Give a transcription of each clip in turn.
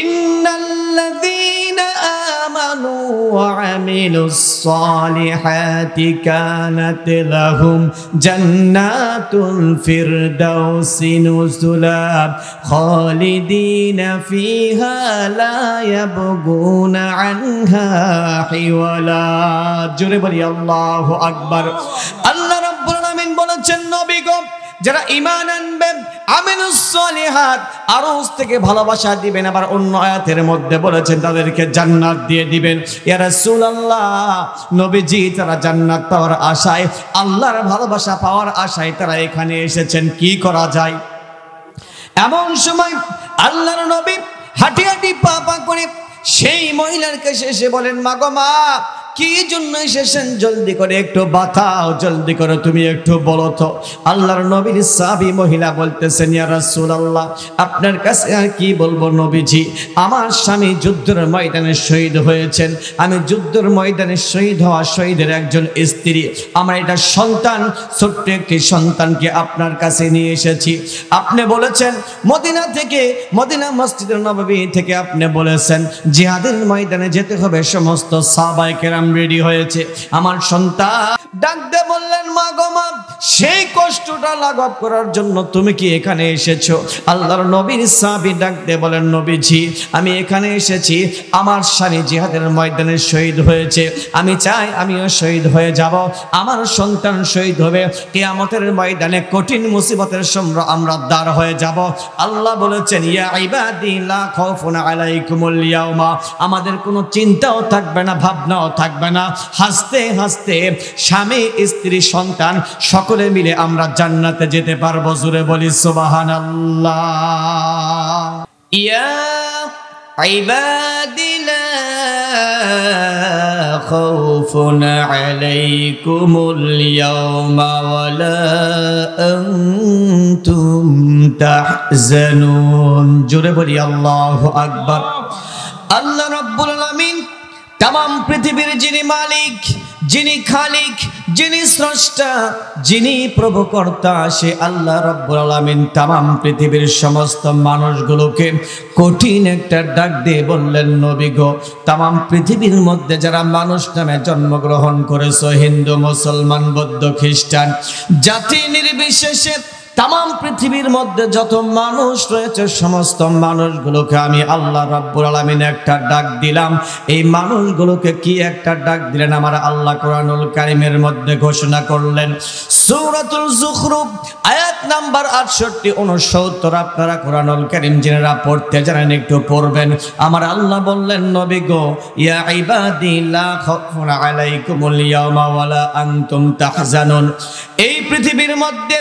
ইন্নাল্লাযীনা আমানু ওয়া আমিলুস সালিহাতি কানাত লাহুম জান্নাতুল ফিরদাউসি নুজুলা খালিদিনা ফিহা লা ইয়াবগুনা আনহা হিওয়ালা। জোরে বলি আল্লাহু আকবার। আল্লাহ রাব্বুল আলামিন বলেছেন, নবী গো, যারা ঈমান আনবে, আমিলুস সালিহাত, আরশ থেকে ভালোবাসা দিবেন, আবার অন্য আয়াতের মধ্যে বলেছেন তাদেরকে জান্নাত দিয়ে দিবেন। ইয়া রাসূলুল্লাহ, নবীজি, তারা জান্নাত পাওয়ার আশায়, আল্লাহর ভালোবাসা পাওয়ার আশায় তারা এখানে এসেছেন, কি করা যায়? এমন সময় আল্লাহর নবী হাঁটি হাঁটি পা পা করে সেই মহিলার কাছে এসে বলেন, মা গো মা, কি জন্য এসেছেন? জলদি করে একটু বাতাও, জলদি করে তুমি একটু বলো তো। আল্লাহর নবীর সাহাবী মহিলা বলতেছেন, ইয়া রাসূলুল্লাহ, আপনার কাছে আর কি বলবো নবীজি, আমার স্বামী যুদ্ধের ময়দানে শহীদ হয়েছেন, আমি যুদ্ধের ময়দানে শহীদ হওয়া শহীদের একজন স্ত্রী, আমার এটা সন্তান, ছোট্ট একটি সন্তানকে আপনার কাছে নিয়ে এসেছি। আপনি বলেছেন মদিনা থেকে, মদিনা মসজিদুন নববী থেকে আপনি বলেছেন জিহাদের ময়দানে যেতে হবে, সমস্ত সাহাবায়ে কেরাম রেডি হয়েছে, আমার সন্তান ডাক দিয়ে বললেন, মা গো মা, সেই কষ্টটা লাঘব করার জন্য তুমি কি এখানে এসেছো? আল্লাহর নবীর সাহাবী ডাক দিয়ে বলেন, নবীজি, আমি এখানে এসেছি, আমার স্বামী জিহাদের ময়দানে শহীদ হয়েছে, আমি চাই আমিও শহীদ হয়ে যাব, আমার সন্তান শহীদ হবে, কিয়ামতের ময়দানে কঠিন মুসিবতের সামনে আমরা দাঁড় হয়ে যাব। আল্লাহ বলেছেন, ইয়া ইবাদি লা খাউফুন আলাইকুমুল ইয়াউমা, আমাদের কোনো চিন্তাও থাকবে না, ভাবনাও থাকবে না, হাসতে হাসতে স্বামী স্ত্রী সন্তান সকলে মিলে আমরা জান্নাতে যেতে পারবো। জোরে বলি সুবহানাল্লাহ। ইয়া ইবাদি লা খাউফুন আলাইকুমুল ইয়াউমা ওয়া লা আনতুম তাহজানুন। জোরে বলি আল্লাহু আকবার। আল্লাহ রাব্বুল আলামিন তামাম পৃথিবীর যিনি মালিক, যিনি খালিক, যিনি স্রষ্টা, যিনি প্রভুকর্তা, সে আল্লাহ রাব্বুল আলামিন তামাম পৃথিবীর সমস্ত মানুষগুলোকে কঠিন একটা ডাক দিয়ে বললেন, নবী গো, তামাম পৃথিবীর মধ্যে যারা মানুষ নামে জন্মগ্রহণ করেছো, হিন্দু, মুসলমান, বৌদ্ধ, খ্রিস্টান, জাতি নির্বিশেষে তামাম পৃথিবীর মধ্যে যত মানুষ রয়েছে, সমস্ত মানুষগুলোকে আমি আল্লাহ রাব্বুল আলামিন একটা ডাক দিলাম। এই মানুষগুলোকে কি একটা ডাক দিলেন আমার আল্লাহ কোরআনুল কারীমের মধ্যে ঘোষণা করলেন। সূরাতুল যুখরুফ আয়াত নাম্বার 68 69, আপনারা কোরআনুল কারীম যারা পড়তে জানেন একটু পড়বেন। আমার আল্লাহ বললেন, নবী গো, ইয়া ইবাদি লা খাউফুন আলাইকুমুল ইয়াউমা ওয়া লা আনতুম তাহজানুন। এই পৃথিবীর মধ্যে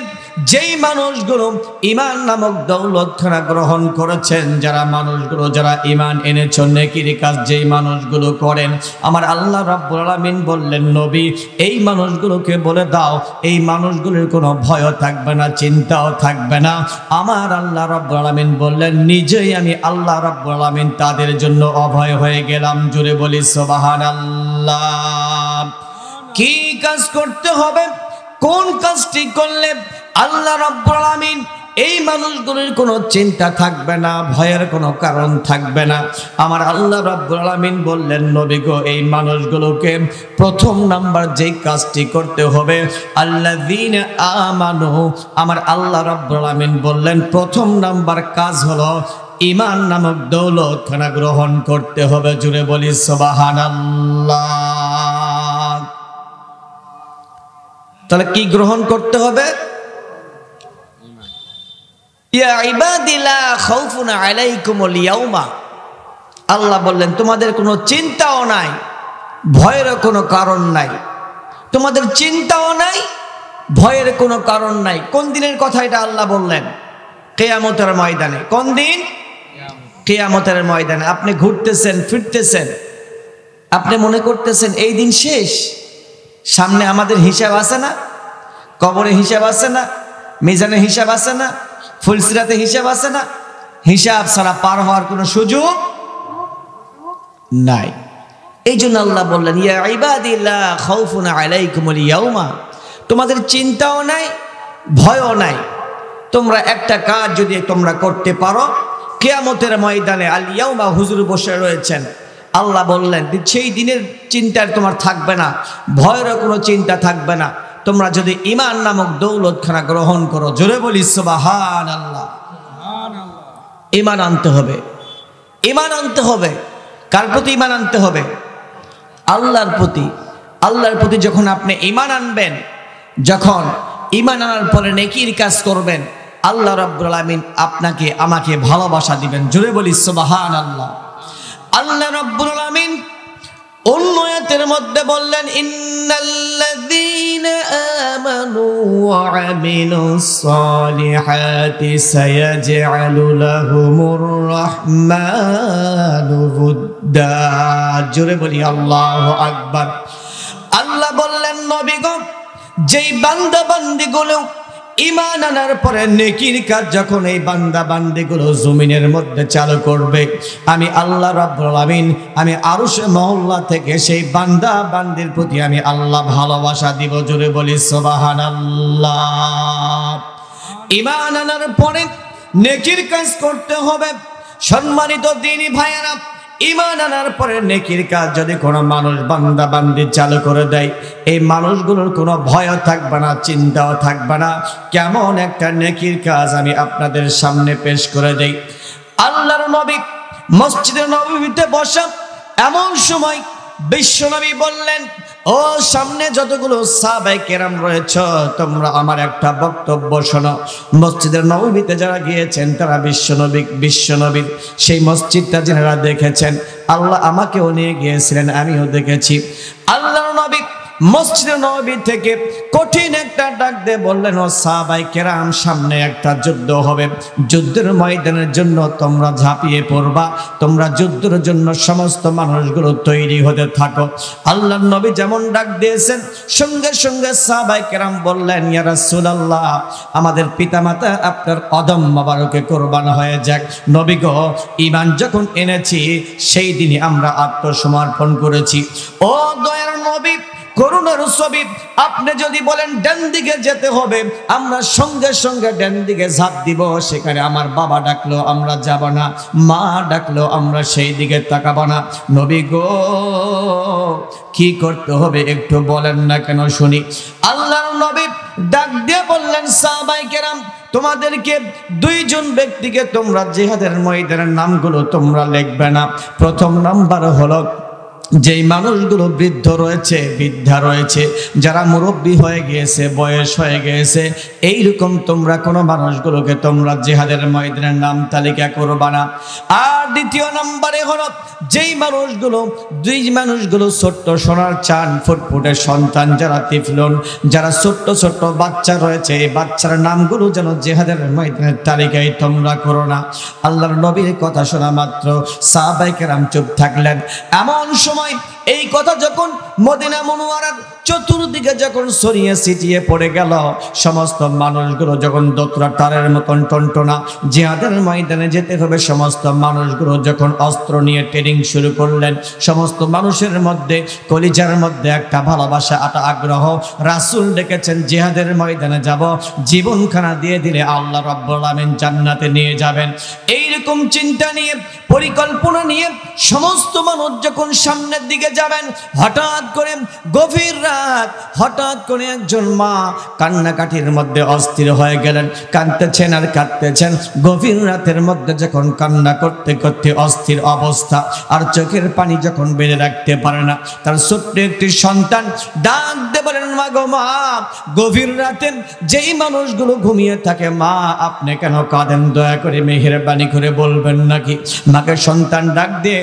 যেই মানুষগুলো ঈমান নামক দৌলতখানা গ্রহণ করেছেন, যারা মানুষগুলো যারা ঈমান এনেছেন, নেকির কাজ যেই মানুষগুলো করেন, আমার আল্লাহ রাব্বুল আলামিন বললেন, নবী, এই মানুষগুলোকে বলে দাও, এই মানুষগুলোর কোনো ভয় থাকবে না, চিন্তাও থাকবে না। আমার আল্লাহ রাব্বুল আলামিন বললেন, নিজেই আমি আল্লাহ রাব্বুল আলামিন তাদের জন্য অভয় হয়ে গেলাম। জোরে বলি সুবহানাল্লাহ। কি কাজ করতে হবে, কোন কাজটি করলে আল্লাহ রাব্বুল আলামিন এই মানুষগুলোর কোনো চিন্তা থাকবে না, ভয়ের কোনো কারণ থাকবে না? আমার আল্লাহ রাব্বুল আলামিন বললেন, নবী গো, এই মানুষগুলোকে প্রথম নাম্বার যেই কাজটি করতে হবে, আল্লাযীনা আমানু, আমার আল্লাহ রাব্বুল আলামিন বললেন প্রথম নাম্বার কাজ হলো ঈমান নামক দৌলতখানা গ্রহণ করতে হবে। জুড়ে বলি সুবহানাল্লাহ। তাহলে কি গ্রহণ করতে হবে? ইয়া ইবাদি লা খাউফুন আলাইকুমুল ইয়াউমা, আল্লাহ বললেন তোমাদের কোনো চিন্তাও নাই, ভয়ের কোনো কারণ নাই, তোমাদের চিন্তাও নাই, ভয়ের কোনো কারণ নাই। কোন দিনের কথা এটা আল্লাহ বললেন? কিয়ামতের ময়দানে। কোন দিন? কিয়ামতের ময়দানে। আপনি ঘুরতেছেন ফিরতেছেন, আপনি মনে করতেছেন এই দিন শেষ, সামনে আমাদের হিসাব আছে না, কবরে হিসাব আছে না, মিজানে হিসাব আছে না, ফুলসিরাতে হিসাব আছে না। হিসাব ছাড়া পার হওয়ার কোনো সুযোগ নাই। এই জন্য আল্লাহ বললেন, ইয়া ইবাদি লা খাউফুন আলাইকুমুল ইয়াউমা, তোমাদের চিন্তাও নাই, ভয়ও নাই। তোমরা একটা কাজ যদি তোমরা করতে পারো, কিয়ামতের ময়দানে আল ইয়াউমা হুজুর বসে রয়েছেন, আল্লাহ বললেন সেই দিনের চিন্তা তোমার থাকবে না, ভয়ের কোনো চিন্তা থাকবে না, তোমরা যদি ঈমান নামক দৌলতখানা গ্রহণ করো। জোরে বলি সুবহানাল্লাহ। ঈমান আনতে হবে, ঈমান আনতে হবে। কার প্রতি ঈমান আনতে হবে? আল্লাহর প্রতি। আল্লাহর প্রতি যখন আপনি ঈমান আনবেন, যখন ঈমান আনার পরে নেকির কাজ করবেন, আল্লাহ রাব্বুল আলামিন আপনাকে আমাকে ভালোবাসা দিবেন। জোরে বলি সুবহানাল্লাহ। আল্লাহ রাব্বুল আলামিন অন্য আয়াতের মধ্যে বললেন ইন্নাল্লাযীনা আমানু ওয়া আমিলুস সালিহাতি সায়াজআলু লাহুমুর রাহমানু উদ্দা। জোরে বলি আল্লাহু আকবার। আল্লাহ বললেন নবী গো, যেই বান্দা বান্দীগুলো ঈমান আনার পরে নেকির কাজ যখন এই বান্দা বান্দীগুলো জমিনের মধ্যে চালু করবে, আমি আল্লাহ রাব্বুল আলামিন আমি আরশে মহল্লা থেকে সেই বান্দা বান্দির প্রতি আমি আল্লাহ ভালোবাসা দিব। জোরে বলি সুবহানাল্লাহ। ঈমান আনার পরে নেকির কাজ করতে হবে। সম্মানিত দ্বীনি ভাইয়েরা, ঈমান আনার পরে নেকির কাজ যদি কোনো মানুষ বান্দা বান্দি চালু করে দেয়, এই মানুষগুলোর কোনো ভয়ও থাকবে না, চিন্তাও থাকবে না। কেমন একটা নেকির কাজ আমি আপনাদের সামনে পেশ করে দেই। আল্লাহর নবী মসজিদে নববীতে বসা এমন সময় বিশ্বনবী বললেন, ও সামনে যতগুলো সাহাবায়ে কেরাম রয়েছে, তোমরা আমার একটা বক্তব্য শোনো। মসজিদের নববীতে যারা গিয়েছেন তারা বিশ্বনবীর সেই মসজিদটা যারা দেখেছেন, আল্লাহ আমাকেও নিয়ে গিয়েছিলেন, আমিও দেখেছি। আল্লাহর নবী মসজিদের নববী থেকে কঠিন একটা ডাক দিয়ে বললেন, ও সাহাবায়ে কেরাম, সামনে একটা যুদ্ধ হবে, যুদ্ধের ময়দানের জন্য তোমরা ঝাঁপিয়ে পড়বা, তোমরা যুদ্ধের জন্য সমস্ত মানুষগুলো তৈরি হতে থাকো। আল্লাহর নবী যেমন ডাক দিয়েছেন, সঙ্গে সঙ্গে সাহাবায়ে কেরাম বললেন, ইয়া রাসূলুল্লাহ, আমাদের পিতামাতা আপনার কদম মোবারকে কুরবান হয়ে যাক। নবী গো, ঈমান যখন এনেছি সেই দিনই আমরা আত্মসমর্পণ করেছি। ও দয়ার নবী, করুণার ছবি, আপনি যদি বলেন ডান দিকে যেতে হবে, আমরা সঙ্গে সঙ্গে ডান দিকে ঝাঁপ দিব। সেখানে আমার বাবা ডাকলো আমরা যাব না, মা ডাকলো আমরা সেই দিকে তাকাবো না। নবী গো, কি করতে হবে একটু বলেন না কেন শুনি। আল্লাহর নবী ডাক দিয়ে বললেন, সাহাবায়ে কেরাম, তোমাদেরকে দুইজন ব্যক্তিকে তোমরা জিহাদের ময়দানের নামগুলো তোমরা লিখবে না। প্রথম নাম্বার হলো যেই মানুষগুলো বৃদ্ধ রয়েছে, বৃদ্ধা রয়েছে, যারা মুরব্বী হয়ে গিয়েছে, বয়স হয়ে গিয়েছে, এইরকম তোমরা কোনো মানুষগুলোকে তোমরা জিহাদের ময়দানের নাম তালিকা করবা না। আর দ্বিতীয় নম্বরে হলো যেই মানুষগুলো ছোট্ট সোনার চান ফুটফুটে সন্তান, যারা তিফলুন, যারা ছোট্ট ছোট্ট বাচ্চা রয়েছে, এই বাচ্চার নামগুলো যেন জিহাদের ময়দানের তালিকায় তোমরা করো না। আল্লাহর নবীর কথা শোনা মাত্র সাহাবায়ে কেরাম চুপ থাকলেন। এমন সময় এই কথা যখন মদিনা মুনওয়ারার চতুর্দিকে যখন ছড়িয়ে ছিটিয়ে পড়ে গেল, সমস্ত মানুষগুলো যখন দোতরা তারের মতন টনটনা, জিহাদের ময়দানে যেতে হবে, সমস্ত মানুষগুলো যখন অস্ত্র নিয়ে ট্রেনিং শুরু করলেন, সমস্ত মানুষের মধ্যে কলিজার মধ্যে একটা ভালোবাসা, একটা আগ্রহ। রাসূল ডেকেছেন জিহাদের ময়দানে যাব, জীবনখানা দিয়ে দিলে আল্লাহ রাব্বুল আলামিন জান্নাতে নিয়ে যাবেন। এইরকম চিন্তা নিয়ে, পরিকল্পনা নিয়ে সমস্ত মানুষ যখন সামনের দিকে যাবেন, হঠাৎ করে গভীর রাত, হঠাৎ করে একজন মা কান্নাকাটির মধ্যে অস্থির হয়ে গেলেন, কাঁদতেছেন আর কাঁদতেছেন। গভীর রাতের মধ্যে যখন কান্না করতে করতে অস্থির অবস্থা, আর চোখের পানি যখন বেঁধে রাখতে পারে না, তার ছোট্ট একটি সন্তান ডাক দিয়ে বলেন, মা গো মা, গভীর রাতে যেই মানুষগুলো ঘুমিয়ে থাকে, মা আপনি কেন কাঁদেন? দয়া করে মেহেরবানি করে বলবেন নাকি? মাকে সন্তান ডাক দিয়ে,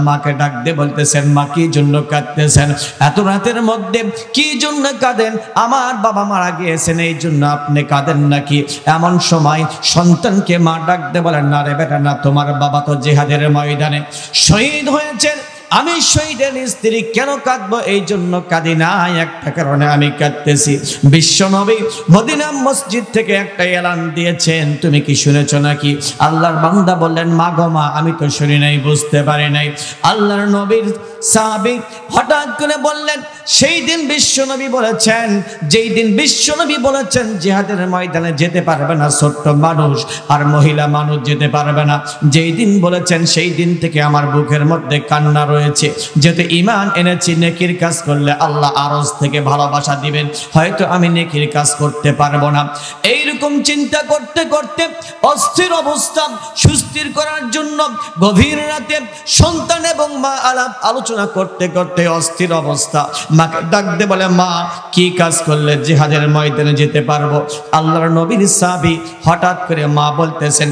মাকে ডাক দিয়ে বলতেছেন, মা কি জন্য কাঁদতেছেন? এত রাতের মধ্যে কি জন্য কাঁদেন? আমার বাবা মারা গিয়েছেন, এই জন্য আপনি কাঁদেন নাকি? এমন সময় সন্তানকে মা ডাক দিয়ে বলেন, না রে বেটা না, তোমার বাবা তো জিহাদের ময়দানে শহীদ হয়েছেন, আমি শহীদের স্ত্রী কেন কাঁদবো? এই জন্য কাঁদি না, একটা কারণে আমি কাঁদতেছি। বিশ্বনবী মদিনা মসজিদ থেকে একটা এলান দিয়েছেন, তুমি কি শুনেছো নাকি? আল্লাহর বান্দা বললেন, মা গো মা, আমি তো শুনি নাই, বুঝতে পারি নাই। আল্লাহর নবীর সাহাবী হঠাৎ করে বললেন, সেই দিন বিশ্বনবী বলেছেন, যেই দিন বিশ্বনবী বলেছেন জিহাদের ময়দানে যেতে পারবে না ছোট্ট মানুষ আর মহিলা মানুষ যেতে পারবে না, যেই দিন বলেছেন সেই দিন থেকে আমার বুকের মধ্যে কান্না রয়েছে। যেহেতু ঈমান এনেছি, নেকির কাজ করলে আল্লাহ আরশ থেকে ভালোবাসা দিবেন, হয়তো আমি নেকির কাজ করতে পারবো না। এইরকম চিন্তা করতে করতে অস্থির অবস্থা সুস্থির করার জন্য গভীর রাতে সন্তান এবং মা আলোচনা করতে করতে অস্থির অবস্থা, মাকে ডাকতে বলে, মা কি কাজ করলে জিহাদের ময়দানে যেতে পারবো? আল্লাহর নবীর সাহাবী হঠাৎ করে মা বলতেছেন,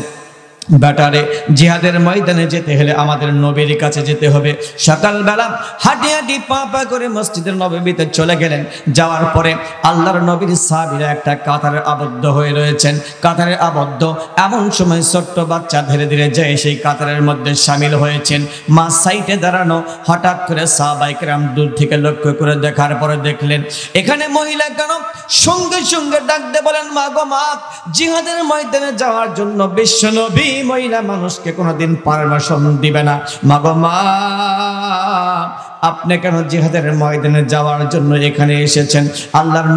বেটারে, জিহাদের ময়দানে যেতে হলে আমাদের নবীর কাছে যেতে হবে। সকালবেলা হাঁটি হাঁটি পা পা করে মসজিদের নববীতে চলে গেলেন। যাওয়ার পরে আল্লাহর নবীর সাহাবীরা একটা কাতারে আবদ্ধ হয়ে রয়েছেন। কাতারে আবদ্ধ, এমন সময় ছোট্ট বাচ্চা ধীরে ধীরে যায় সেই কাতারের মধ্যে সামিল হয়েছেন। মা সাইডে দাঁড়ানো, হঠাৎ করে সাহাবায়ে কেরাম দূর থেকে লক্ষ্য করে দেখার পরে দেখলেন এখানে মহিলা কেন? সঙ্গে সঙ্গে ডাকতে বলেন, মা গো মা, জিহাদের ময়দানে যাওয়ার জন্য বিশ্বনবী মহিলা মানুষকে কোনোদিন পারমিশন দিবে না। মা গো মা, আপনি কেন জিহাদের ময়দানে যাওয়ার জন্য এখানে এসেছেন? আল্লাহর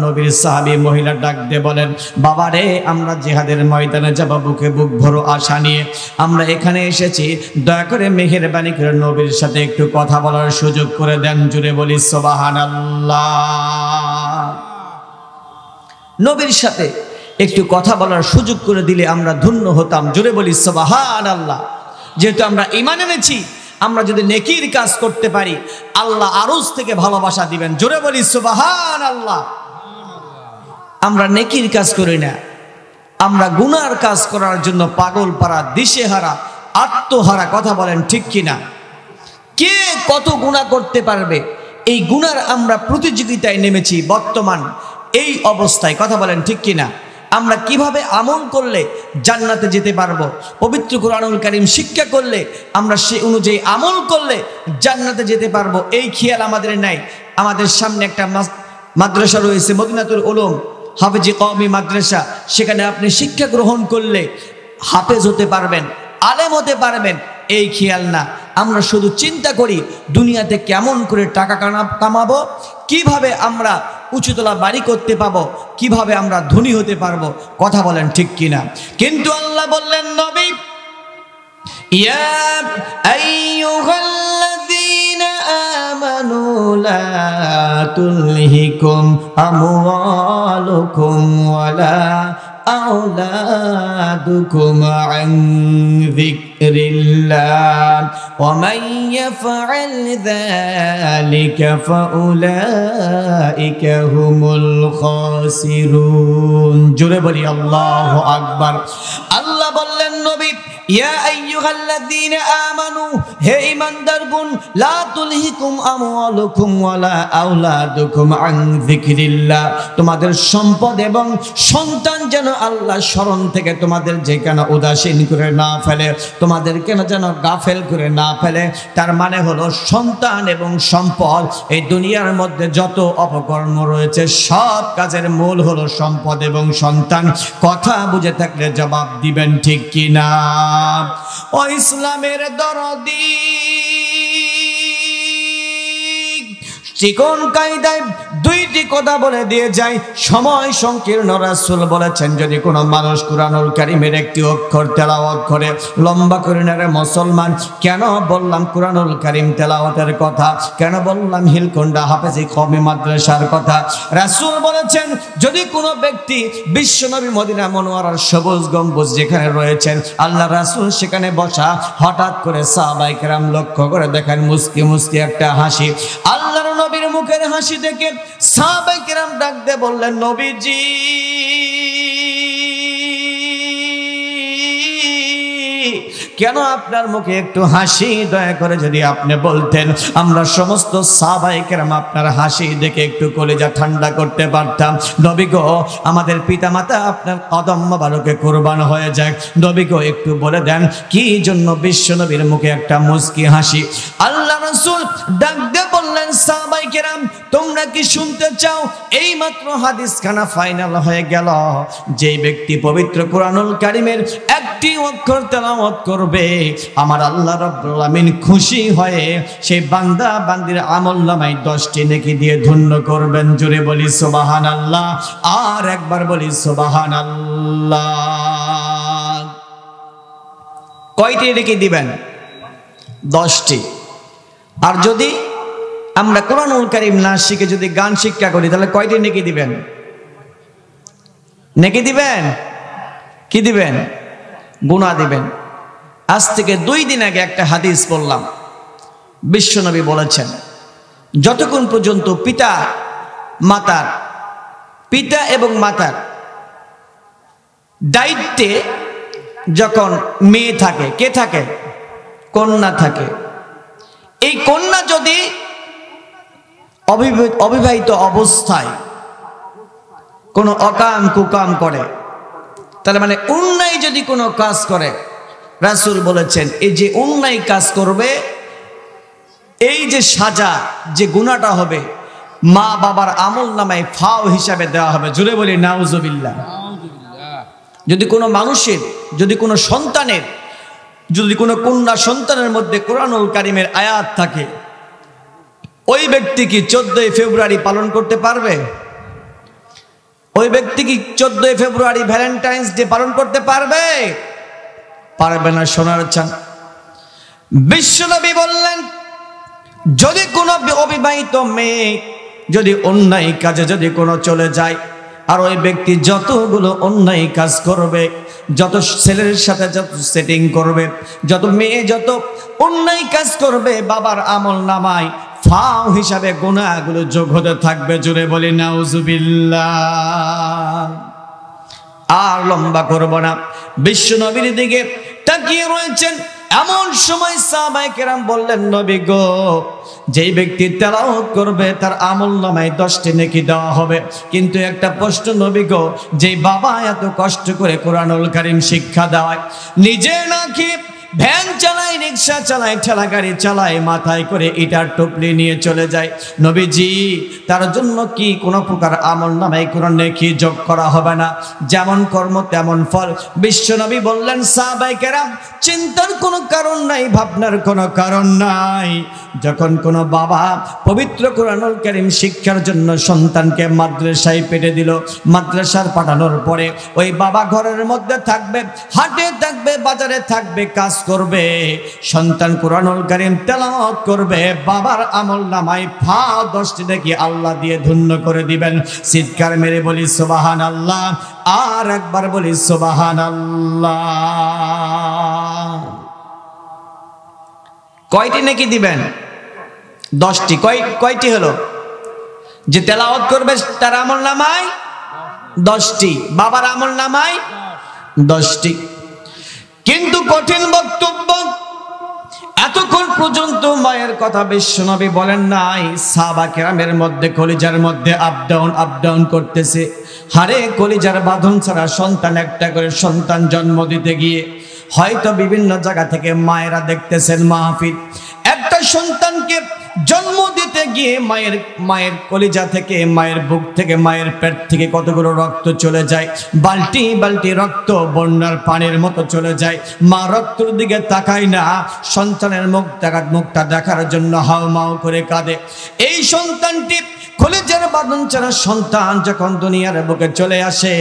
নবীর সাহাবী মহিলা ডাক দিয়ে বলেন, বাবা রে, আমরা জিহাদের ময়দানে যাব বুকে বুক ভরো আশা নিয়ে আমরা এখানে এসেছি। দয়া করে মেহেরবানি করে নবীর সাথে একটু কথা বলার সুযোগ করে দেন। জুড়ে বলি সুবহানাল্লাহ। নবীর সাথে একটু কথা বলার সুযোগ করে দিলে আমরা ধন্য হতাম। জোরে বলি সুবহানাল্লাহ। যেহেতু আমরা ঈমান এনেছি, আমরা যদি নেকির কাজ করতে পারি আল্লাহ আরশ থেকে ভালোবাসা দিবেন। জোরে বলি সুবহানাল্লাহ। আমরা নেকির কাজ করি না, আমরা গুনার কাজ করার জন্য পাগল পারা, দিশেহারা, আত্মহারা। কথা বলেন ঠিক কিনা? কে কত গুনাহ করতে পারবে, এই গুনার আমরা প্রতিযোগিতায় নেমেছি বর্তমান এই অবস্থায়। কথা বলেন ঠিক কিনা? আমরা কিভাবে আমল করলে জান্নাতে যেতে পারবো, পবিত্র কুরআনুল কারীম শিক্ষা করলে আমরা সেই অনুযায়ী আমল করলে জান্নাতে যেতে পারবো, এই খেয়াল আমাদের নাই। আমাদের সামনে একটা মাদ্রাসা রয়েছে, মদিনাতুল উলুম হাফেজি কওমি মাদ্রাসা। সেখানে আপনি শিক্ষা গ্রহণ করলে হাফেজ হতে পারবেন, আলেম হতে পারবেন, এই খেয়াল না। আমরা শুধু চিন্তা করি দুনিয়াতে কেমন করে টাকা কামাবো, কিভাবে আমরা উঁচুতলা বাড়ি করতে পাবো, কিভাবে আমরা ধনী হতে পারবো। কথা বলেন ঠিক কিনা? কিন্তু আল্লাহ বললেন, নবী, ইয়া আইয়ুহাল্লাযীনা আমানু লা তুলহিকুম আমওয়ালুকুম ওয়ালা أولادكم عن ذكر الله ومن يفعل ذلك فأولئك هم الخاسرون জোরে বলি আল্লাহু আকবার। আল্লাহ বললেন, নবী, ইয়া আইয়ুহাল্লাযীনা আমানু, হে ঈমানদারগণ, লা তুলহিকুম আমওয়ালুকুম ওয়ালা আওলাদুকুম আন যিকরিল্লাহ, তোমাদের সম্পদ এবং সন্তান যেন আল্লাহ স্মরণ থেকে তোমাদের যেখানে উদাসীন করে না ফেলে, তোমাদের কেন যেন গাফেল করে না ফেলে। তার মানে হলো সন্তান এবং সম্পদ, এই দুনিয়ার মধ্যে যত অপকর্ম রয়েছে সব কাজের মূল হলো সম্পদ এবং সন্তান। কথা বুঝে থাকলে জবাব দিবেন ঠিক কিনা? ও ইসলামের দরদি, চিকন কায়দায় দুইটি কথা বলে দিয়ে যায়, সময় সংকীর্ণ। রাসূল বলেছেন, যদি কোনো মানুষ কুরআনুল কারীমের একটি অক্ষর তেলাওয়াত করে লম্বা করে নেয়, মুসলমান, কেন বললাম কুরআনুল কারীম তেলাওয়াতের কথা, কেন বললাম হিলকন্ডা হাফেজি কওমি মাদ্রাসার কথা? রাসূল বলেছেন, যদি কোনো ব্যক্তি বিশ্বনবী মদিনা মুনাওয়ারার সবুজ গম্বুজ যেখানে রয়েছেন, আল্লাহ রাসূল সেখানে বসা, হঠাৎ করে সাহাবায়ে কেরাম লক্ষ্য করে দেখেন মুস্কি মুস্কি একটা হাসি। আল্লাহর নবীর মুখের হাসি দেখে সাহাবায়ে কেরাম ডাক দিয়ে বললেন, নবীজি, কেন আপনার মুখে একটু হাসি? দয়া করে যদি আপনি বলতেন, আমরা সমস্ত সাহাবায়ে কেরাম আপনার হাসি দেখে একটু কলিজা ঠান্ডা করতে পারতাম। নবী গো, আমাদের পিতামাতা আপনার কদম মোবারকে কুরবান হয়ে যায়। নবী গো, একটু বলে দেন কি জন্য বিশ্ব নবীর মুখে একটা মুস্কি হাসি? আল্লাহ রাসূল ডাক দিয়ে বললেন, সাহাবায়ে কেরাম তোমরা কি শুনতে চাও? এই মাত্র হাদিসখানা ফাইনাল হয়ে গেল। যে ব্যক্তি পবিত্র কোরআনুল কারীমের একটি অক্ষর তেলাওয়াত করবে, আমার আল্লাহ রাব্বুল আমিন খুশি হয়ে সেই বান্দা বান্দির আমলনামায় 10টি নেকি দিয়ে ধন্য করবেন। জোরে বলি সুবহানাল্লাহ, আর একবার বলি সুবহানাল্লাহ। কয়টি নেকি দিবেন? 10টি। আর যদি আমরা কোরআনুল কারীম না শিখে যদি গান শিক্ষা করি, তাহলে কয়টি নেকি দিবেন? নেকি দিবেন? কি দিবেন? গুনাহ দিবেন। আজ থেকে 2 দিন আগে একটা হাদিস পড়লাম। বিশ্বনবী বলেছেন, যতক্ষণ পর্যন্ত পিতা এবং মাতার দায়িত্বে যখন মেয়ে থাকে, কে থাকে? কন্যা থাকে। এই কন্যা যদি অবিবাহিত অবস্থায় কোনো অকাম কুকাম করে, তাহলে মানে অন্যায় যদি কোনো কাজ করে, রাসূল বলেছেন এই যে অন্যায় কাজ করবে, এই যে সাজা, যে গুনাহটা হবে, মা বাবার আমলনামায় ফাও হিসাবে দেওয়া হবে। জুড়ে বলি নাউজুবিল্লাহ। যদি কোনো মানুষের, যদি কোনো সন্তানের, যদি কোনো কন্যা সন্তানের মধ্যে কোরআনুল কারীমের আয়াত থাকে, ওই ব্যক্তি কি 14 ফেব্রুয়ারি পালন করতে পারবে? ওই ব্যক্তি কি 14 ফেব্রুয়ারি ভ্যালেন্টাইন্স ডে পালন করতে পারবে? পারবে না। শোনার চান, বিশ্বনবী বললেন, যদি কোনো অবিবাহিত মেয়ে যদি অন্যায় কাজে যদি কোনো চলে যায়, আর ওই ব্যক্তি যতগুলো অন্যায় কাজ করবে, যত ছেলের সাথে যত সেটিং করবে, যত মেয়ে যত অন্যায় কাজ করবে, বাবার আমলনামায় ফাও হিসাবে গুনাহগুলো যোগ হতে থাকবে। জুড়ে বলি নাউজুবিল্লাহ। আর লম্বা করব না, বিশ্ব নবীর দিকে তাকিয়ে রয়েছেন। এমন সময় সাহাবায়ে কেরাম বললেন, নবী গো, যেই ব্যক্তি তেলাওয়াত করবে তার আমলনামায় 10টি নেকি দেওয়া হবে। কিন্তু একটা প্রশ্ন নবী গো, যেই বাবা এত কষ্ট করে কোরআনুল কারীম শিক্ষা দেওয়ায়, নিজে নাকি ভ্যান চালায়, রিক্সা চালায়, ঠেলা গাড়ি চালায়, মাথায় করে ইটার টুপলি নিয়ে চলে যায়, নবীজি তার জন্য কি কোনো প্রকার আমলনামায় কোনো নেকি যোগ করা হবে না? যেমন কর্ম তেমন ফল। বিশ্বনবী বললেন, সাহাবায়ে কেরাম চিন্তার কোনো কারণ নাই, ভাবনার কোনো কারণ নাই। যখন কোনো বাবা পবিত্র কোরআনুল কারীম শিক্ষার জন্য সন্তানকে মাদ্রাসায় পেঠে দিল, মাদ্রাসার পাঠানোর পরে ওই বাবা ঘরের মধ্যে থাকবে, হাটে থাকবে, বাজারে থাকবে, কাজ করবে, সন্তান কোরআনুল কারীম তেলাওয়াত করবে, বাবার আমলনামায় ফাও 10টি নেকি আল্লাহ দিয়ে ধন্য করে দিবেন। চিৎকার মেরে বলি সুবহানাল্লাহ, আর একবার বলি সুবহানাল্লাহ। কয়টি নেকি দিবেন? 10টি। কয়টি হলো? যে তেলাওয়াত করবে তার আমলনামায় 10টি, বাবার আমলনামায় 10টি। কিন্তু কঠিন বক্তব্য, এতক্ষণ পর্যন্ত মায়ের কথা বিশ্বনবী বলেন নাই। সাহাবা কেরামের মধ্যে কলিজার মধ্যে আপ ডাউন করতেছে। হারে কলিজার বাঁধন ছাড়া সন্তান একটা করে সন্তান জন্ম দিতে গিয়ে হয়তো বিভিন্ন জায়গা থেকে মায়েরা দেখতেছেন মাহফিল, একটা সন্তানকে জন্ম দিতে গিয়ে মায়ের কলিজা থেকে, মায়ের বুক থেকে, মায়ের পেট থেকে কতগুলো রক্ত চলে যায়, বালতি বালতি রক্ত বন্যার পানির মতো চলে যায়। মা রক্তের দিকে তাকায় না, সন্তানের মুখটা দেখার জন্য হাউমাউ করে কাঁদে। এই সন্তানটি কলিজার বাঁধন ছাড়া সন্তান যখন দুনিয়ার বুকে চলে আসে,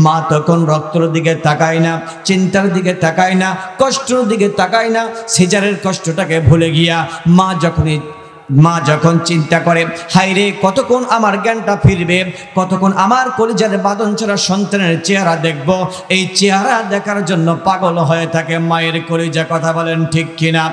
মা তখন রক্তের দিকে তাকায় না, চিন্তার দিকে তাকায় না, কষ্টের দিকে তাকায় না, সিজারের কষ্টটাকে ভুলে গিয়া মা যখন চিন্তা করে, হায়রে কতক্ষণ আমার জ্ঞানটা ফিরবে, কতক্ষণ আমার কলিজার বাঁধন ছাড়া সন্তানের চেহারা দেখব, এই চেহারা দেখার জন্য পাগল হয়ে থাকে মায়ের কলিজা। কথা বলেন ঠিক কিনা?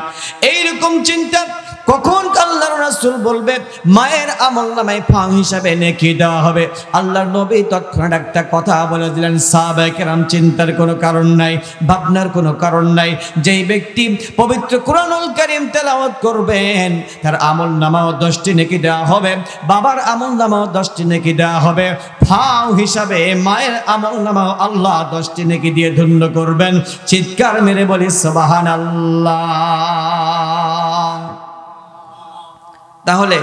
এইরকম চিন্তা কখন আল্লাহর রাসূল বলবে মায়ের আমলনামায় ফাও হিসাবে নেকি দেওয়া হবে, আল্লাহর নবী তৎক্ষণাৎ একটা কথা বলে দিলেন। সাহাবায়ে কেরাম চিন্তার কোনো কারণ নাই, ভাবনার কোনো কারণ নাই। যেই ব্যক্তি পবিত্র কুরআনুল কারীম তেলাওয়াত করবেন তার আমলনামাও 10টি নেকি দেওয়া হবে, বাবার আমলনামাও 10টি নেকি দেওয়া হবে, ফাও হিসাবে মায়ের আমলনামাও আল্লাহ 10টি নেকি দিয়ে ধন্য করবেন। চিৎকার মেরে বলি সুবহানাল্লাহ। তাহলে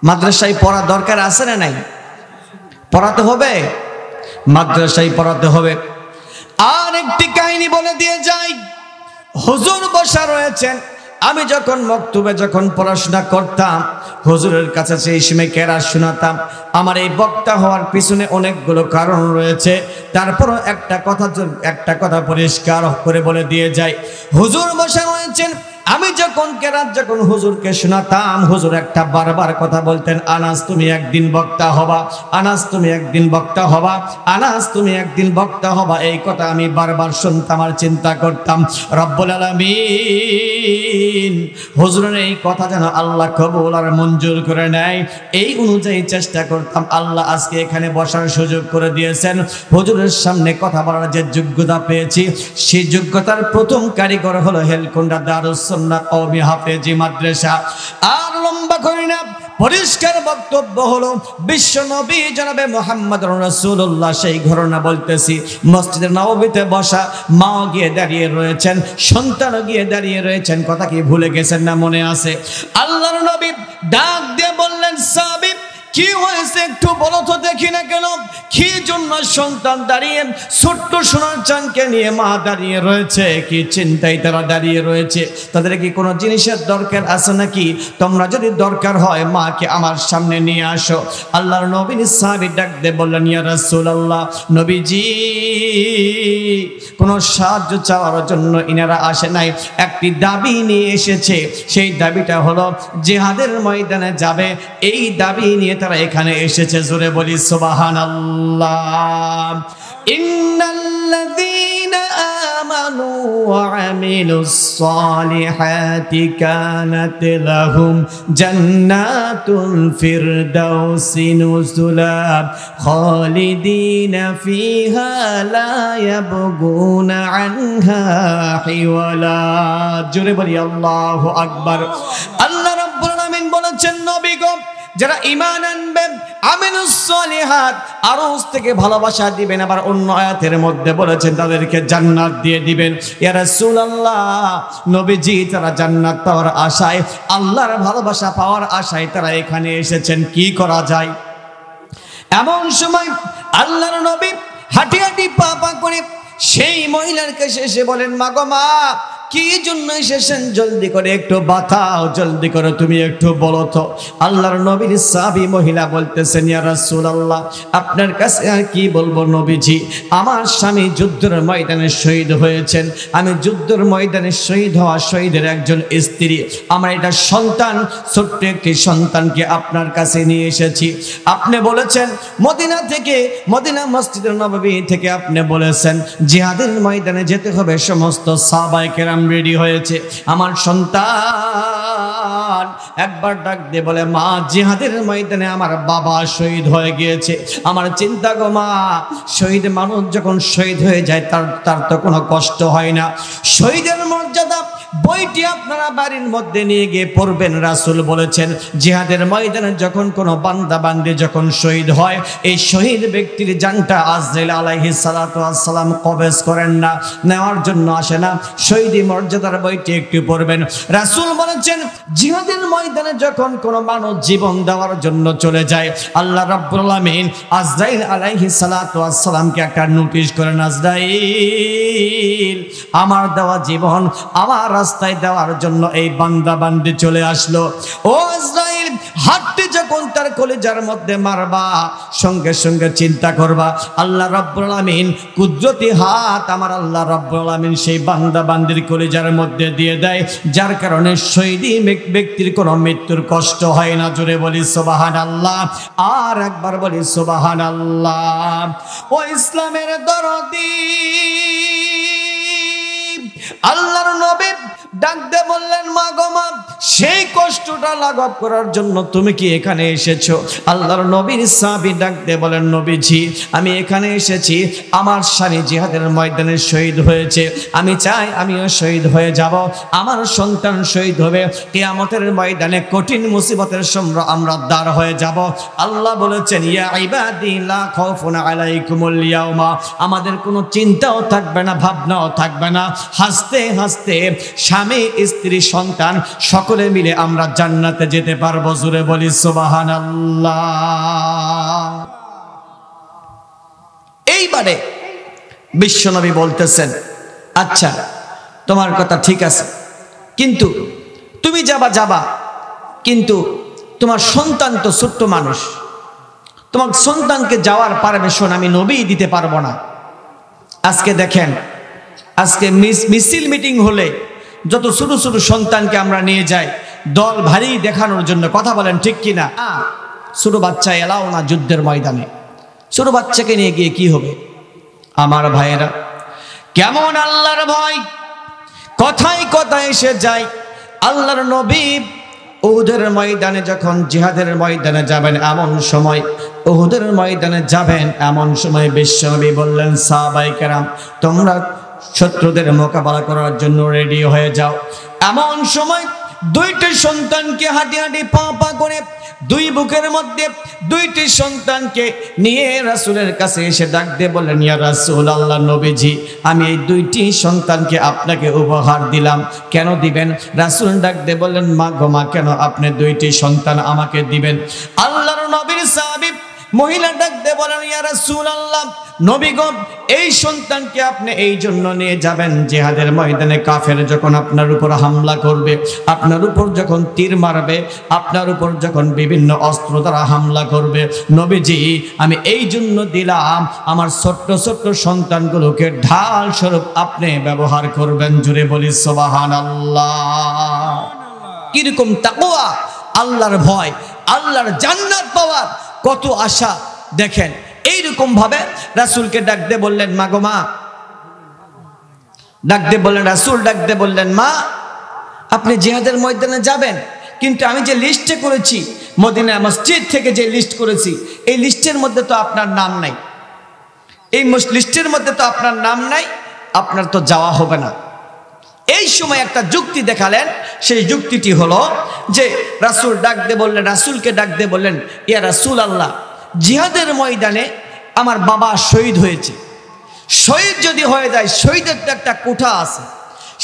মাদ্রাসায় পড়া দরকার আছে না নাই? পড়াতে হবে, মাদ্রাসায় পড়াতে হবে। আর একটি কাহিনী বলে দিয়ে যাই। হুজুর বসা রয়েছেন, আমি যখন মক্তবে যখন পড়াশোনা করতাম হুজুরের কাছে সেই সময় কেরাত শোনাতাম। আমার এই বক্তা হওয়ার পিছনে অনেকগুলো কারণ রয়েছে, তারপরও একটা কথা পরিষ্কার করে বলে দিয়ে যাই। হুজুর বসা রয়েছেন, আমি যখন কেরাত যখন হুজুরকে শোনাতাম হুজুর একটা বারবার কথা বলতেন, আনাস তুমি একদিন বক্তা হবা, আনাস তুমি একদিন বক্তা হবা, আনাস তুমি একদিন বক্তা হবা। এই কথা আমি বারবার শুনতাম আর চিন্তা করতাম রব্বুল আলামিন হুজুরের এই কথা যেন আল্লাহ কবুল আর মঞ্জুর করে নেয়, এই অনুযায়ী চেষ্টা করতাম। আল্লাহ আজকে এখানে বসার সুযোগ করে দিয়েছেন, হুজুরের সামনে কথা বলার যে যোগ্যতা পেয়েছি সেই যোগ্যতার প্রথম কারিগর হলো হেলকুন্ডা দারুস সুন্নাহ কওমি হাফেজি মাদ্রাসা। আর লম্বা করি না, পরিষ্কার বক্তব্য হলো বিশ্ব নবী জনাবে মুহাম্মদুর রাসূলুল্লাহ সেই ঘটনা বলতেছি। মসজিদের নববীতে বসা, মাও গিয়ে দাঁড়িয়ে রয়েছেন, সন্তানও গিয়ে দাঁড়িয়ে রয়েছেন। কথা কি ভুলে গেছেন না মনে আছে? আল্লাহর নবী ডাক দিয়ে বললেন, সাহাবী কি হয়েছে একটু বলো তো দেখি না কেন, কি জন্য সন্তান দাঁড়িয়ে ছোট্ট সোনার চাঁদকে নিয়ে মা দাঁড়িয়ে রয়েছে, কি চিন্তায় তারা দাঁড়িয়ে রয়েছে, তাদের কি কোনো জিনিসের দরকার আছে নাকি? তোমরা যদি দরকার হয় মাকে আমার সামনে নিয়ে আসো। আল্লাহর নবীর সাহাবী ডাক দিয়ে বললেন, ইয়া রাসূলুল্লাহ, নবীজি কোনো সাহায্য চাওয়ার জন্য ইনারা আসে নাই, একটি দাবি নিয়ে এসেছে। সেই দাবিটা হলো জিহাদের ময়দানে যাবে, এই দাবি নিয়ে তারা এখানে এসেছে। জোরে বলি সুবহানাল্লাহ। ইন্নাল্লাযীনা আমানু ওয়া আমিলুস সালিহাতি কানাত লাহুম জান্নাতুল ফিরদাউসি নুজুলা খালিদিনা ফিহা লা ইয়াবগুনা আনহা হিওয়ালা। জোরে বলি আল্লাহু আকবার। আল্লাহ রাব্বুল আলামিন বলেছেন, নবী গো যারা ঈমান আনবেন আমিলুস সালিহাত আরশ থেকে ভালোবাসা দিবেন, আবার অন্য আয়াতের মধ্যে বলেছেন তাদেরকে জান্নাত দিয়ে দিবেন। ইয়া রাসূলুল্লাহ, নবীজি তারা জান্নাত পাওয়ার আশায়, আল্লাহর ভালোবাসা পাওয়ার আশায় তারা এখানে এসেছেন। কি করা যায়? এমন সময় আল্লাহর নবী হাঁটি হাঁটি পা পা করে সেই মহিলার কাছে এসে বলেন, মা গো মা, কি জন্য এসেছেন? জলদি করে একটু বাতাও, জলদি করে তুমি একটু বলো তো। আল্লাহর নবীর সাহাবী মহিলা বলতেছেন, ইয়া রাসূলুল্লাহ, আপনার কাছে আর কি বলবো নবীজি, আমার স্বামী যুদ্ধের ময়দানে শহীদ হয়েছেন, আমি যুদ্ধের ময়দানে শহীদ হওয়া শহীদের একজন স্ত্রী, আমার এটা সন্তান, ছোট্ট একটি সন্তানকে আপনার কাছে নিয়ে এসেছি। আপনি বলেছেন মদিনা থেকে, মদিনা মসজিদের নববী থেকে আপনি বলেছেন জিহাদের ময়দানে যেতে হবে, সমস্ত সাহাবায়ে কেরাম রেডি হয়েছে। আমার সন্তান একবার ডাক দিয়ে বলে, মা জিহাদের ময়দানে আমার বাবা শহীদ হয়ে গিয়েছে। আমার চিন্তা গো মা, শহীদ মানুষ যখন শহীদ হয়ে যায় তার তো কোনো কষ্ট হয় না। শহীদের মর্যাদা বইটি আপনারা বাড়ির মধ্যে নিয়ে গিয়ে পড়বেন। রাসূল বলেছেন জিহাদের ময়দানে যখন কোনো বান্দা বান্দি যখন শহীদ হয়, এই শহীদ ব্যক্তির জানটা আজরাইল আলাইহিস সালাতু ওয়াস সালাম কবজ করেন না, নেওয়ার জন্য আসে না। শহীদি মর্যাদার বইটি একটু পড়বেন। রাসূল বলেছেন জিহাদের ময়দানে যখন কোনো মানুষ জীবন দেওয়ার জন্য চলে যায়, আল্লাহ রাব্বুল আলামিন আজরাইল আলাইহিস সালাতু ওয়াস সালামকে একটা নোটিশ করেন, আজরাইল আমার দেওয়া জীবন আমার রাস্তায় দেওয়ার জন্য এই বান্দা বান্দি চলে আসলো। ও আজরাইল, হাতটি যখন তার কলিজার মধ্যে মারবা, সঙ্গে সঙ্গে চিন্তা করবা আল্লাহ রাব্বুল আলামিন কুদরতি হাত আমার আল্লাহ রাব্বুল আলামিন সেই বান্দা বান্দির কলিজার মধ্যে দিয়ে দেয়, যার কারণে শহীদি ব্যক্তির কোনো মৃত্যুর কষ্ট হয় না। জোরে বলি সুবহানাল্লাহ, আর একবার বলি সুবহানাল্লাহ। ও ইসলামের দরদি, আল্লাহর নবী ডাক দিয়ে বললেন, মা গো মা, সেই কষ্টটা লাঘব করার জন্য তুমি কি এখানে এসেছো? আল্লাহর নবীর সাহাবী ডাক দিয়ে বলেন, নবীজি আমি এখানে এসেছি, আমার স্বামী জিহাদের ময়দানে শহীদ হয়েছে, আমি চাই আমিও শহীদ হয়ে যাব, আমার সন্তান শহীদ হবে, কিয়ামতের ময়দানে কঠিন মুসিবতের সম্মুখীন আমরা দাঁড় হয়ে যাব। আল্লাহ বলেছেন, ইয়া ইবাদি লা খাউফুন আলাইকুমুল ইয়াউমা, আমাদের কোনো চিন্তাও থাকবে না, ভাবনাও থাকবে না, হাসতে হাসতে স্বামী স্ত্রী সন্তান সকলে মিলে আমরা জান্নাতে যেতে পারবো। জোরে বলি সুবহানাল্লাহ। এইবারে বিশ্বনবী বলতেছেন, আচ্ছা তোমার কথা ঠিক আছে, কিন্তু তুমি যাবা, কিন্তু তোমার সন্তান তো ছোট্ট মানুষ, তোমার সন্তানকে যাওয়ার পারমিশন আমি নবী দিতে পারবো না। আজকে দেখেন, আজকে মিছিল মিটিং হলে যত ছোট ছোট সন্তানকে আমরা নিয়ে যাই দল ভারী দেখানোর জন্য, কথা বলেন ঠিক কিনা? ছোট বাচ্চা এলাও না যুদ্ধের ময়দানে, ছোট বাচ্চাকে নিয়ে গিয়ে কি হবে? আমার ভাইয়েরা, কেমন আল্লাহর ভয় কথায় কথায় এসে যায়। আল্লাহর নবী উহুদের ময়দানে যখন জিহাদের ময়দানে যাবেন, এমন সময় উহুদের ময়দানে যাবেন এমন সময় বিশ্বনবী বললেন, সাহাবায়ে কেরাম তোমরা শত্রুদের মোকাবেলা করার জন্য রেডি হয়ে যাও। এমন সময় দুইটি সন্তানকে হাঁটি হাঁটি পা পা করে দুই বুকের মধ্যে দুইটি সন্তানকে নিয়ে রাসূলের কাছে এসে ডাক দিয়ে বললেন, ইয়া রাসূলুল্লাহ, নবীজি আমি এই দুইটি সন্তানকে আপনাকে উপহার দিলাম। কেন দিবেন? রাসূল ডাক দিয়ে বললেন, মা গো মা, কেন আপনি দুইটি সন্তান আমাকে দিবেন? আল্লাহর নবীর সাহাবী মহিলা ডাক দিয়ে বলেন, ইয়া রাসূলুল্লাহ, নবী গো এই সন্তানকে আপনি এই জন্য নিয়ে যাবেন, জিহাদের ময়দানে কাফের যখন আপনার উপর হামলা করবে, আপনার উপর যখন তীর মারবে, আপনার উপর যখন বিভিন্ন অস্ত্র দ্বারা হামলা করবে, নবীজি আমি এই জন্য দিলাম আমার ছোট্ট ছোট্ট সন্তানগুলোকে ঢাল স্বরূপ আপনি ব্যবহার করবেন। জুড়ে বলি সুবহানাল্লাহ। কিরকম তাকওয়া, আল্লাহর ভয়, আল্লাহর জান্নাত পাওয়ার কত আশা দেখেন। এইরকম ভাবে রাসূলকে ডাক দিয়ে বললেন, মা গো মা, ডাক দিয়ে বললেন, রাসূল ডাক দিয়ে বললেন, মা আপনি জিহাদের ময়দানে যাবেন, কিন্তু আমি যে লিস্টে করেছি মদিনা মসজিদ থেকে যে লিস্ট করেছি, এই লিস্টের মধ্যে তো আপনার নাম নাই, এই লিস্টের মধ্যে তো আপনার নাম নাই, আপনার তো যাওয়া হবে না। এই সময় একটা যুক্তি দেখালেন, সেই যুক্তিটি হলো যে রাসূল ডাক দিয়ে বললেন, রাসূলকে ডাক দিয়ে বললেন, ইয়া রাসূলুল্লাহ, জিহাদের ময়দানে আমার বাবা শহীদ হয়েছে, শহীদ যদি হয়ে যায় শহীদের তো একটা কোঠা আছে,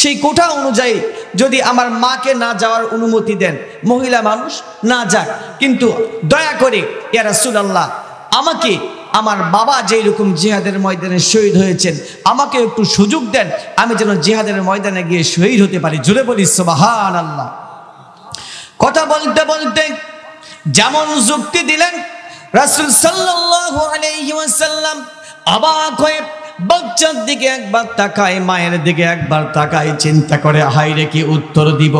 সেই কোঠা অনুযায়ী যদি আমার মাকে না যাওয়ার অনুমতি দেন, মহিলা মানুষ না যাক, কিন্তু দয়া করে ইয়া রাসূলুল্লাহ আমাকে, আমার বাবা যেই রকম জিহাদের ময়দানে শহীদ হয়েছেন, আমাকে একটু সুযোগ দেন, আমি যেন জিহাদের ময়দানে গিয়ে শহীদ হতে পারি। জোরে বলি সুবহানাল্লাহ। কথা বলতে বলতে যেমন যুক্তি দিলেন, রাসূল সাল্লাল্লাহু আলাইহি ওয়াসাল্লাম অবাক হয়ে বাচ্চার দিকে একবার তাকায়, মায়ের দিকে একবার তাকায়, চিন্তা করে হায়রে কি উত্তর দিব।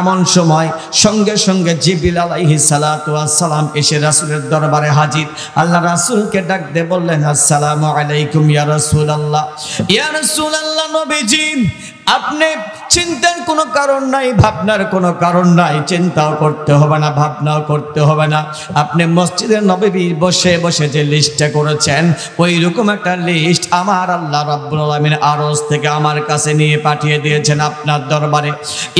এমন সময় সঙ্গে সঙ্গে জিবরিল আলাইহিস সালাতু ওয়াস সালাম এসে রাসূলের দরবারে হাজির। আল্লাহ রাসূলকে ডাক দিয়ে বললেন, আসসালামু আলাইকুম ইয়া রাসূলুল্লাহ। ইয়া রাসূলুল্লাহ, নবীজি আপনি চিন্তার কোনো কারণ নাই, ভাবনার কোনো কারণ নাই, চিন্তাও করতে হবে না, ভাবনাও করতে হবে না। আপনি মসজিদে নববী বসে বসে যে লিস্টটা করেছেন, ওই রকম একটা লিস্ট আমার আল্লাহ রাব্বুল আলামিন আরশ থেকে আমার কাছে নিয়ে পাঠিয়ে দিয়েছেন আপনার দরবারে।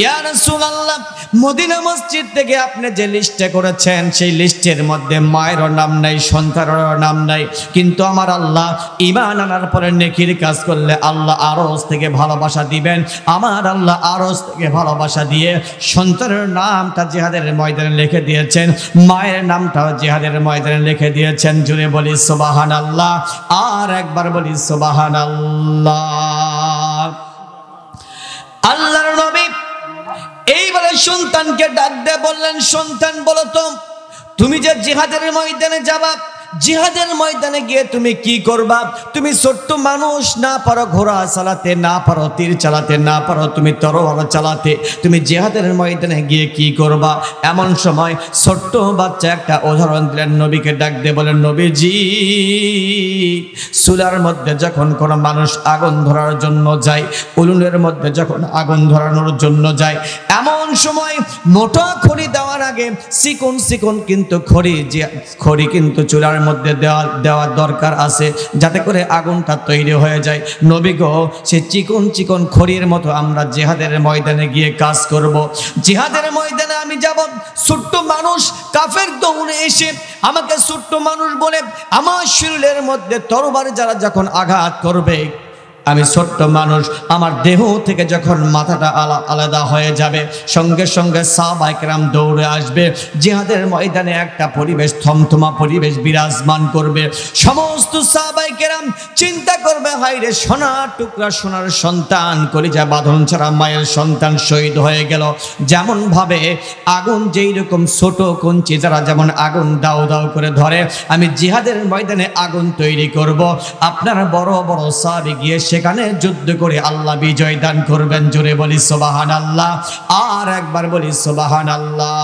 ইয়া রাসূলুল্লাহ, মদিনা মসজিদ থেকে আপনি যে লিস্টটা করেছেন, সেই লিস্টের মধ্যে মায়েরও নাম নাই, সন্তানেরও নাম নাই, কিন্তু আমার আল্লাহ ঈমান আনার পরে নেকির কাজ করলে আল্লাহ আরশ থেকে ভালোবাসা দিবেন। আমার আল্লাহ আরশ থেকে ভালোবাসা দিয়ে সন্তানের নামটা জিহাদের ময়দানে লিখে দিয়েছেন, মায়ের নামটাও জিহাদের ময়দানে লিখে দিয়েছেন। জুড়ে বলি সুবহানাল্লাহ, আর একবার বলি সুবহানাল্লাহ। আল্লাহর নবী এইবারে সন্তানকে ডাক দিয়ে বললেন, সন্তান বলো তো, তুমি যে জিহাদের ময়দানে যাবা, জিহাদের ময়দানে গিয়ে তুমি কি করবা? তুমি ছোট্ট মানুষ, না পারো ঘোড়া চালাতে, না পারো তীর চালাতে, না পারো তুমি তরোয়ার চালাতে, তুমি জিহাদের ময়দানে গিয়ে কি করবা? এমন সময় ছোট্ট বাচ্চা একটা উদাহরণ দিলেন, নবীকে ডাক দিয়ে বলেন, নবীজি চুলার মধ্যে যখন কোনো মানুষ আগুন ধরার জন্য যায়, উনুনের মধ্যে যখন আগুন ধরানোর জন্য যায়, এমন এমন সময় মোটা খড়ি দেওয়ার আগে চিকন চিকন কিন্তু খড়ি কিন্তু চুলার মধ্যে দেওয়ার দরকার আছে, যাতে করে আগুনটা তৈরি হয়ে যায়। নবী গো, সে চিকন চিকন খড়ির মতো আমরা জিহাদের ময়দানে গিয়ে কাজ করব। জিহাদের ময়দানে আমি যাব, ছোট্ট মানুষ কাফের দৌড়ে এসে আমাকে ছোট্ট মানুষ বলে আমার শরীরের মধ্যে তরবারি যারা যখন আঘাত করবে, আমি ছোট্ট মানুষ, আমার দেহ থেকে যখন মাথাটা আলাদা হয়ে যাবে, সঙ্গে সঙ্গে সাহাবায়ে কেরাম দৌড়ে আসবে। জিহাদের ময়দানে একটা পরিবেশ, থমথমা পরিবেশ বিরাজমান করবে। সমস্ত সাহাবায়ে কেরাম চিন্তা করবে, হায় রে সোনার টুকরা, সোনার সন্তান, কলিজা বাঁধন ছাড়া মায়ের সন্তান শহীদ হয়ে গেল। যেমন ভাবে আগুন যেই রকম ছোট কঞ্চি যারা যেমন আগুন দাও দাও করে ধরে, আমি জিহাদের ময়দানে আগুন তৈরি করব। আপনারা বড় বড় সাহাবী গিয়ে সেখানে যুদ্ধ করে আল্লাহ বিজয় দান করবেন। জোরে বলি সুবহানাল্লাহ, আর একবার বলি সুবহানাল্লাহ।